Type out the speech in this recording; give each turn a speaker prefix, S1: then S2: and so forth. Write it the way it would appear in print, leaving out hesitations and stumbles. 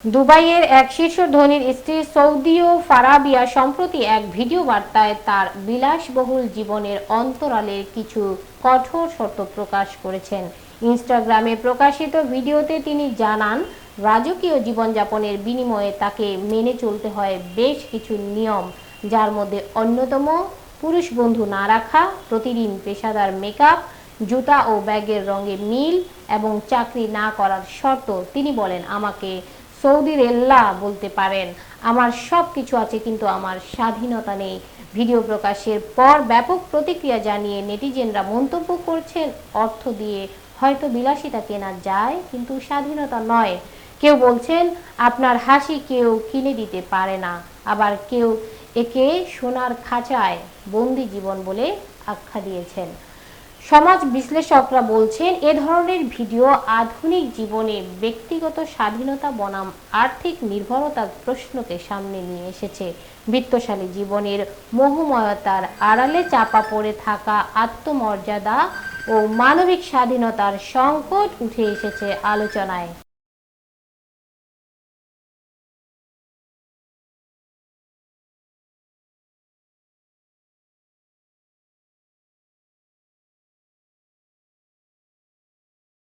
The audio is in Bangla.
S1: দুবাইয়ের এক শীর্ষ ধনীর স্ত্রী সৌদিও ফারাবিয়া সম্প্রতি এক ভিডিও বার্তায় তার বিলাসবহুল জীবনের অন্তরালের কিছু কঠোর শর্ত প্রকাশ করেছেন। ইনস্টাগ্রামে প্রকাশিত ভিডিওতে তিনি জানান, রাজকীয় জীবনযাপনের বিনিময়ে তাকে মেনে চলতে হয় বেশ কিছু নিয়ম, যার মধ্যে অন্যতম পুরুষ বন্ধু না রাখা, প্রতিদিন পেশাদার মেকআপ, জুতা ও ব্যাগের রঙে মিল এবং চাকরি না করার শর্ত। তিনি বলেন, আমাকে সৌদি রেল্লা বলতে পারেন, আমার সব কিছু আছে কিন্তু আমার স্বাধীনতা নেই। ভিডিও প্রকাশের পর ব্যাপক প্রতিক্রিয়া জানিয়ে নেটিজেনরা মন্তব্য করছেন, অর্থ দিয়ে হয়তো বিলাসিতা কেনা যায় কিন্তু স্বাধীনতা নয়। কেউ বলছেন, আপনার হাসি কেউ কিনে দিতে পারে না, আবার কেউ একে সোনার খাঁচায় বন্দি জীবন বলে আখ্যা দিয়েছেন। সমাজ বিশ্লেষকরা বলছেন, এ ধরনের ভিডিও আধুনিক জীবনে ব্যক্তিগত স্বাধীনতা বনাম আর্থিক নির্ভরতার প্রশ্নকে সামনে নিয়ে এসেছে। বিত্তশালী জীবনের মোহময়তার আড়ালে চাপা পড়ে থাকা আত্মমর্যাদা ও মানবিক স্বাধীনতার সংকট উঠে এসেছে আলোচনায়।